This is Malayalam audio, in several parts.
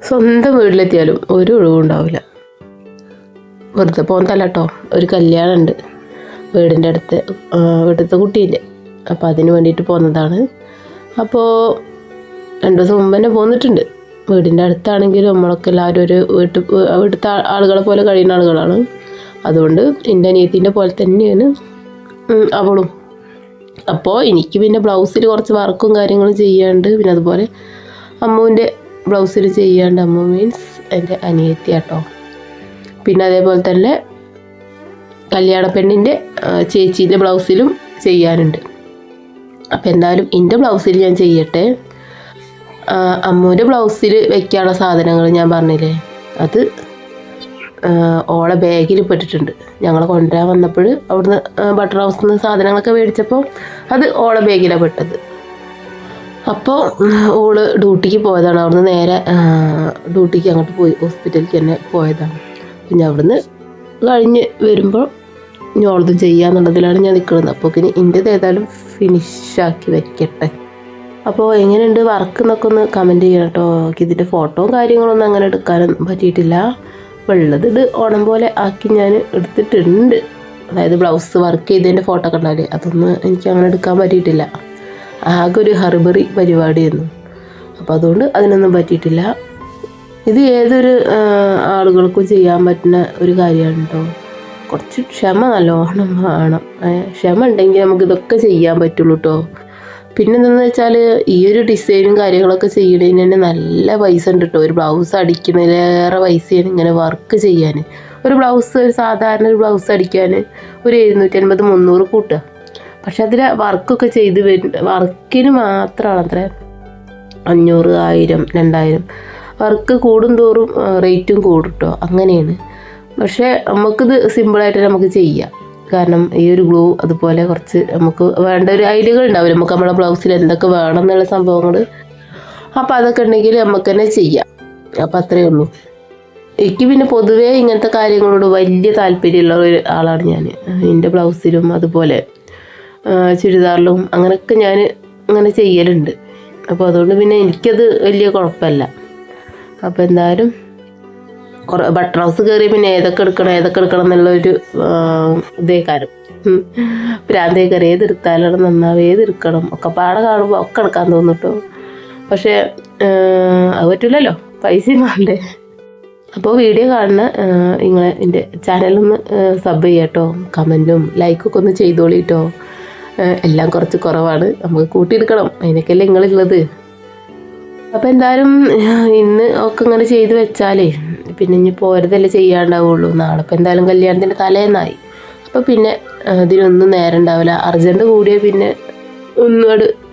സ്വന്തം വീട്ടിലെത്തിയാലും ഒരു ഒഴിവുണ്ടാവില്ല. വെറുതെ പോകുന്നതല്ല കേട്ടോ, ഒരു കല്യാണം ഉണ്ട് വീടിൻ്റെ അടുത്ത്, വീട്ടിലത്തെ കുട്ടീൻ്റെ. അപ്പോൾ അതിന് വേണ്ടിയിട്ട് പോകുന്നതാണ്. അപ്പോൾ 2 ദിവസം മുമ്പ് തന്നെ പോന്നിട്ടുണ്ട്. വീടിൻ്റെ അടുത്താണെങ്കിലും നമ്മളൊക്കെ എല്ലാവരും ഒരു ഇവിടുത്തെ ആളുകളെ പോലെ കഴിയുന്ന ആളുകളാണ്. അതുകൊണ്ട് എൻ്റെ അനിയത്തിൻ്റെ പോലെ തന്നെയാണ് അവളും. അപ്പോൾ എനിക്ക് പിന്നെ ബ്ലൗസിൽ കുറച്ച് വർക്കും കാര്യങ്ങളും ചെയ്യാണ്ട്, പിന്നെ അതുപോലെ അമ്മുവിൻ്റെ ബ്ലൗസിൽ ചെയ്യാണ്ട്. അമ്മു മീൻസ് എൻ്റെ അനിയത്തി കേട്ടോ. പിന്നെ അതേപോലെ തന്നെ കല്യാണ പെണ്ണിൻ്റെ ചേച്ചീൻ്റെ ബ്ലൗസിലും ചെയ്യാനുണ്ട്. അപ്പോൾ എന്തായാലും എൻ്റെ ബ്ലൗസിൽ ഞാൻ ചെയ്യട്ടെ. അമ്മുവിൻ്റെ ബ്ലൗസിൽ വെക്കാനുള്ള സാധനങ്ങൾ ഞാൻ പറഞ്ഞില്ലേ, അത് ഓളെ ബാഗിൽ പെട്ടിട്ടുണ്ട്. ഞങ്ങൾ കൊണ്ടുവരാൻ വന്നപ്പോൾ അവിടുന്ന് ബട്ടർ ഹൗസിൽ നിന്ന് സാധനങ്ങളൊക്കെ മേടിച്ചപ്പോൾ അത് ഓളെ ബാഗിലാണ് പെട്ടത്. അപ്പോൾ ഓള് ഡ്യൂട്ടിക്ക് പോയതാണ്. അവിടുന്ന് നേരെ ഡ്യൂട്ടിക്ക് അങ്ങോട്ട് പോയി, ഹോസ്പിറ്റലിലേക്ക് തന്നെ പോയതാണ്. പിന്നെ അവിടുന്ന് കഴിഞ്ഞ് വരുമ്പോൾ ഇനി ഓളതും ചെയ്യാന്നുള്ളതിലാണ് ഞാൻ നിൽക്കുന്നത്. അപ്പോൾ ഇനി ഇൻ്റെത് ഏതായാലും ഫിനിഷാക്കി വെക്കട്ടെ. അപ്പോൾ എങ്ങനെയുണ്ട് വർക്ക് എന്നൊക്കെ ഒന്ന് കമൻറ്റ് ചെയ്യണം കേട്ടോ. ഇതിൻ്റെ ഫോട്ടോയും കാര്യങ്ങളൊന്നും അങ്ങനെ എടുക്കാനൊന്നും പറ്റിയിട്ടില്ല. ഉള്ളത് ഇത് ഓണം പോലെ ആക്കി ഞാൻ എടുത്തിട്ടുണ്ട്. അതായത് ബ്ലൗസ് വർക്ക് ചെയ്തതിൻ്റെ ഫോട്ടോ ഒക്കെ ഉണ്ടാവില്ലേ, അതൊന്നും എനിക്ക് അങ്ങനെ എടുക്കാൻ പറ്റിയിട്ടില്ല. ആകെ ഒരു ഹർബറി പരിപാടിയായിരുന്നു. അപ്പോൾ അതുകൊണ്ട് അതിനൊന്നും പറ്റിയിട്ടില്ല. ഇത് ഏതൊരു ആളുകൾക്കും ചെയ്യാൻ പറ്റുന്ന ഒരു കാര്യമാണ് കേട്ടോ. കുറച്ച് ക്ഷമ നല്ലോണം വേണം. ക്ഷമ ഉണ്ടെങ്കിൽ നമുക്ക് ഇതൊക്കെ ചെയ്യാൻ പറ്റുള്ളൂ കേട്ടോ. പിന്നെ എന്താണെന്ന് വെച്ചാൽ ഈ ഒരു ഡിസൈനും കാര്യങ്ങളൊക്കെ ചെയ്യണതിന് തന്നെ നല്ല പൈസ ഉണ്ട് കേട്ടോ. ഒരു ബ്ലൗസ് അടിക്കുന്നതിലേറെ പൈസയാണ് ഇങ്ങനെ വർക്ക് ചെയ്യാൻ. ഒരു ബ്ലൗസ്, ഒരു സാധാരണ ഒരു ബ്ലൗസ് അടിക്കാൻ ഒരു 750-300 കൂട്ടുക. പക്ഷെ അതിൽ വർക്കൊക്കെ ചെയ്ത് വർക്കിന് മാത്രമാണ് അത്ര 500, 1000, 2000. വർക്ക് കൂടുന്തോറും റേറ്റും കൂടും കേട്ടോ. അങ്ങനെയാണ്. പക്ഷേ നമുക്കിത് സിമ്പിളായിട്ട് നമുക്ക് ചെയ്യാം. കാരണം ഈ ഒരു ഗ്ലൂ, അതുപോലെ കുറച്ച് നമുക്ക് വേണ്ട ഒരു ഐഡിയകൾ ഉണ്ടാവില്ല നമുക്ക് നമ്മളെ ബ്ലൗസിൽ എന്തൊക്കെ വേണം എന്നുള്ള സംഭവങ്ങൾ. അപ്പോൾ അതൊക്കെ ഉണ്ടെങ്കിൽ നമുക്ക് തന്നെ ചെയ്യാം. അപ്പോൾ അത്രയേ ഉള്ളൂ. എനിക്ക് പിന്നെ പൊതുവേ ഇങ്ങനത്തെ കാര്യങ്ങളോട് വലിയ താല്പര്യമുള്ള ഒരു ആളാണ് ഞാൻ. എൻ്റെ ബ്ലൗസിലും അതുപോലെ ചുരിദാറിലും അങ്ങനെയൊക്കെ ഞാൻ അങ്ങനെ ചെയ്യലുണ്ട്. അപ്പോൾ അതുകൊണ്ട് പിന്നെ എനിക്കത് വലിയ കുഴപ്പമില്ല. അപ്പോൾ എന്തായാലും ബട്ടർ ഹൗസ് കയറി പിന്നെ ഏതൊക്കെ എടുക്കണം എന്നുള്ളൊരു ഇതേ കാര്യം ഭ്രാന്തേ കയറി ഏതെടുത്താലാണ് നന്നാവും, ഏതെടുക്കണം ഒക്കെ പാടെ കാണുമ്പോൾ ഒക്കെ എടുക്കാൻ തോന്നും കേട്ടോ. പക്ഷേ അത് പറ്റില്ലല്ലോ, പൈസയും വേണ്ടേ. അപ്പോൾ വീഡിയോ കാണുന്ന നിങ്ങൾ എൻ്റെ ചാനലൊന്ന് സബ് ചെയ്യാം കേട്ടോ. കമൻറ്റും ലൈക്കൊക്കെ ഒന്ന് ചെയ്തോളി കേട്ടോ. എല്ലാം കുറച്ച് കുറവാണ്, നമുക്ക് കൂട്ടിയെടുക്കണം. അതിനൊക്കെയല്ലേ നിങ്ങളുള്ളത്. അപ്പോൾ എന്തായാലും ഇന്ന് ഒക്കെ ഇങ്ങനെ ചെയ്ത് വെച്ചാലേ പിന്നെ ഇനി പോരതല്ലേ ചെയ്യാണ്ടാവുള്ളൂ. നാളെ ഇപ്പോൾ എന്തായാലും കല്യാണത്തിൻ്റെ തലേന്നായി. അപ്പോൾ പിന്നെ ഇതിനൊന്നും നേരം ഉണ്ടാവില്ല. അർജൻറ്റ് കൂടിയാൽ പിന്നെ ഒന്നും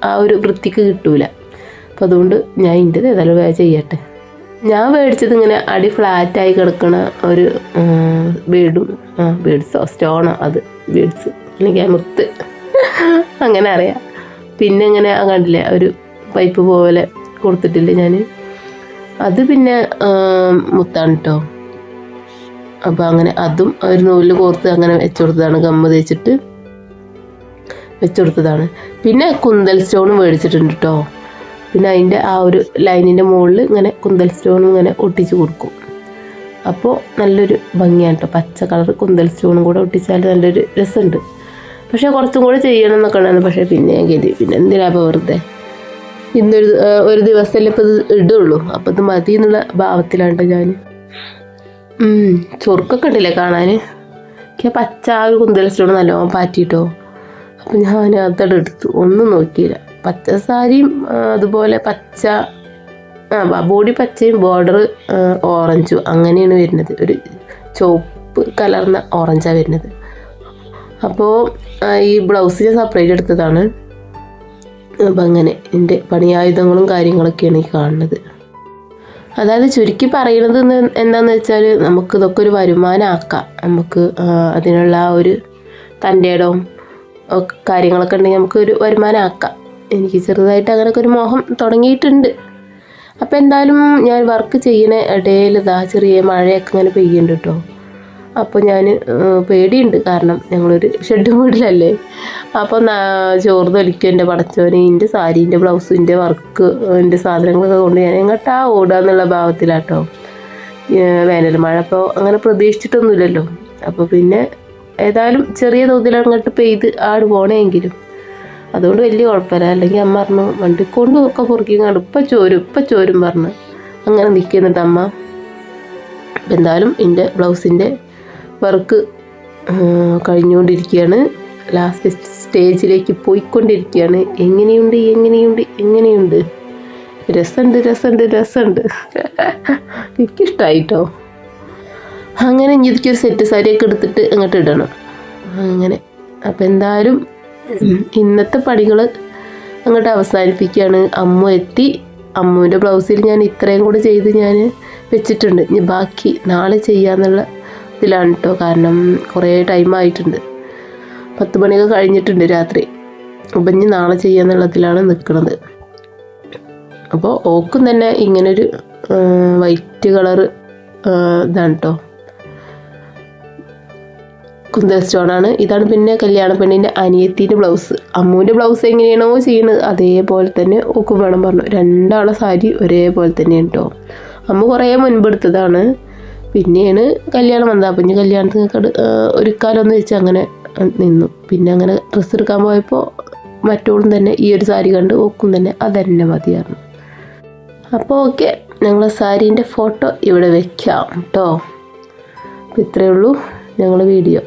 ആ ഒരു വൃത്തിക്ക് കിട്ടൂല. അപ്പോൾ അതുകൊണ്ട് ഞാൻ ഇതിൻ്റെ ഏതായാലും വേഗം ചെയ്യട്ടെ. ഞാൻ മേടിച്ചത് ഇങ്ങനെ അടി ഫ്ലാറ്റായി കിടക്കണ ഒരു ബീഡ്സോ സ്റ്റോണോ, അത് ബീഡ്സ് അല്ലെങ്കിൽ മുത്ത് അങ്ങനെ അറിയാം. പിന്നെ ഇങ്ങനെ കണ്ടില്ലേ ഒരു പൈപ്പ് പോലെ കൊടുത്തിട്ടില്ലേ ഞാൻ, അത് പിന്നെ മുത്താണ് കേട്ടോ. അപ്പോൾ അങ്ങനെ അതും ഒരു നൂലിൽ കോർത്ത് അങ്ങനെ വെച്ചുകൊടുത്തതാണ്, ഗമ്മ തേച്ചിട്ട് വെച്ചുകൊടുത്തതാണ്. പിന്നെ കുന്തൽ സ്റ്റോണും മേടിച്ചിട്ടുണ്ട് കേട്ടോ. പിന്നെ അതിൻ്റെ ആ ഒരു ലൈനിൻ്റെ മുകളിൽ ഇങ്ങനെ കുന്തൽ സ്റ്റോണും ഇങ്ങനെ ഒട്ടിച്ച് കൊടുക്കും. അപ്പോൾ നല്ലൊരു ഭംഗിയാണ് കേട്ടോ. പച്ച കളർ കുന്തൽ സ്റ്റോണും കൂടെ ഒട്ടിച്ചാൽ നല്ലൊരു രസമുണ്ട്. പക്ഷേ കുറച്ചും കൂടെ ചെയ്യണം എന്നൊക്കെ ഉണ്ടായിരുന്നു. പക്ഷേ പിന്നെ ഞാൻ കരുതി പിന്നെ എന്തിനാ ഇപ്പോൾ വെറുതെ ഒരു ദിവസമല്ലേ ഇപ്പോൾ ഇത് ഇടുള്ളൂ, അപ്പോൾ ഇത് മതി എന്നുള്ള ഭാവത്തിലാണ് ഞാൻ. ചൊറുക്കൊക്കെ ഉണ്ടല്ലേ കാണാൻ. എനിക്ക് പച്ച ആ ഒരു കുന്തൽ സ്റ്റോൺ നല്ലോണം പാറ്റിട്ടോ. അപ്പം ഞാൻ അതോടെ എടുത്തു, ഒന്നും നോക്കിയില്ല. പച്ച സാരിയും അതുപോലെ പച്ച ബോഡി പച്ചയും ബോർഡർ ഓറഞ്ചും അങ്ങനെയാണ് വരുന്നത്. ഒരു ചുവപ്പ് കലർന്ന ഓറഞ്ചാണ് വരുന്നത്. അപ്പോൾ ഈ ബ്ലൗസ് ഞാൻ സെപ്പറേറ്റ് എടുത്തതാണ്. അപ്പം അങ്ങനെ എൻ്റെ പണിയായുധങ്ങളും കാര്യങ്ങളൊക്കെയാണ് ഈ കാണുന്നത്. അതായത് ചുരുക്കി പറയുന്നത് എന്താണെന്ന് വെച്ചാൽ നമുക്കിതൊക്കെ ഒരു വരുമാനമാക്കാം. നമുക്ക് അതിനുള്ള ആ ഒരു തൻ്റെ ഇടവും കാര്യങ്ങളൊക്കെ ഉണ്ടെങ്കിൽ നമുക്കൊരു വരുമാനമാക്കാം. എനിക്ക് ചെറുതായിട്ട് അങ്ങനെയൊക്കെ ഒരു മോഹം തുടങ്ങിയിട്ടുണ്ട്. അപ്പോൾ എന്തായാലും ഞാൻ വർക്ക് ചെയ്യുന്ന ഇടയിൽ ചെറിയ മഴയൊക്കെ ഇങ്ങനെ പെയ്യുന്നുണ്ട് കേട്ടോ. അപ്പോൾ ഞാൻ പേടിയുണ്ട്, കാരണം ഞങ്ങളൊരു ഷെഡ് വീട്ടിലല്ലേ. അപ്പോൾ ചോറ് തൊലിക്കും എൻ്റെ പടച്ചോനെ, എൻ്റെ സാരീൻ്റെ ബ്ലൗസിൻ്റെ വർക്ക് എൻ്റെ സാധനങ്ങളൊക്കെ കൊണ്ട് ഞാൻ എങ്ങോട്ടാ ഓടുക എന്നുള്ള ഭാവത്തിലാട്ടോ. വേനൽ മഴ അപ്പോൾ അങ്ങനെ പ്രതീക്ഷിച്ചിട്ടൊന്നുമില്ലല്ലോ. അപ്പോൾ പിന്നെ ഏതായാലും ചെറിയ തോതിൽ അങ്ങോട്ട് പെയ്ത് ആട് പോകണമെങ്കിലും അതുകൊണ്ട് വലിയ കുഴപ്പമില്ല. അല്ലെങ്കിൽ അമ്മ പറഞ്ഞു വണ്ടിക്കൊണ്ട് ഒക്കെ പൊറുക്കിങ്ങാണ്ട് ഇപ്പം ചോരും പറഞ്ഞ് അങ്ങനെ നിൽക്കുന്നുണ്ട് അമ്മ. എന്തായാലും എൻ്റെ ബ്ലൗസിൻ്റെ വർക്ക് കഴിഞ്ഞുകൊണ്ടിരിക്കുകയാണ്, ലാസ്റ്റ് സ്റ്റേജിലേക്ക് പോയിക്കൊണ്ടിരിക്കുകയാണ്. എങ്ങനെയുണ്ട് രസമുണ്ട് എനിക്കിഷ്ടമായിട്ടോ. അങ്ങനെ എനിക്കൊരു സെറ്റ് സാരിയൊക്കെ എടുത്തിട്ട് അങ്ങോട്ട് ഇടണം അങ്ങനെ. അപ്പം എന്തായാലും ഇന്നത്തെ പണികൾ അങ്ങോട്ട് അവസാനിപ്പിക്കുകയാണ്. അമ്മു എത്തി. അമ്മുവിൻ്റെ ബ്ലൗസിൽ ഞാൻ ഇത്രയും കൂടെ ചെയ്ത് ഞാൻ വെച്ചിട്ടുണ്ട്. ഇനി ബാക്കി നാളെ ചെയ്യാന്നുള്ള ഇതിലാണ് കേട്ടോ. കാരണം കുറേ ടൈം ആയിട്ടുണ്ട്, 10 മണിയൊക്കെ കഴിഞ്ഞിട്ടുണ്ട് രാത്രി. അപ്പം ഇനി നാളെ ചെയ്യാന്നുള്ളതിലാണ് നിൽക്കുന്നത്. അപ്പോൾ ഓക്കും തന്നെ ഇങ്ങനൊരു വൈറ്റ് കളറ് ഇതാണ് കേട്ടോ, കുന്തൽ സ്റ്റോണാണ്. ഇതാണ് പിന്നെ കല്യാണ പെണ്ണിൻ്റെ അനിയത്തിൻ്റെ ബ്ലൗസ്. അമ്മുവിൻ്റെ ബ്ലൗസ് എങ്ങനെയാണോ ചെയ്യുന്നത് അതേപോലെ തന്നെ ഓക്കും വേണം പറഞ്ഞു. രണ്ടാളെ സാരി ഒരേപോലെ തന്നെയാണ് കേട്ടോ. അമ്മ കുറേ മുൻപെടുത്തതാണ്, പിന്നെയാണ് കല്യാണം വന്നത്. അപ്പം ഇനി കല്യാണത്തിന് ഒരുക്കാലൊന്ന് വെച്ച് അങ്ങനെ നിന്നു. പിന്നെ അങ്ങനെ ഡ്രസ്സ് എടുക്കാൻ പോയപ്പോൾ മറ്റോളും തന്നെ ഈ ഒരു സാരി കണ്ട് ഓക്കും തന്നെ അതന്നെ മതിയായിരുന്നു. അപ്പോൾ ഓക്കെ, ഞങ്ങൾ സാരീൻ്റെ ഫോട്ടോ ഇവിടെ വെക്കാം കേട്ടോ. അപ്പോൾ ഇത്രയേ ഉള്ളൂ ഞങ്ങളുടെ വീഡിയോ.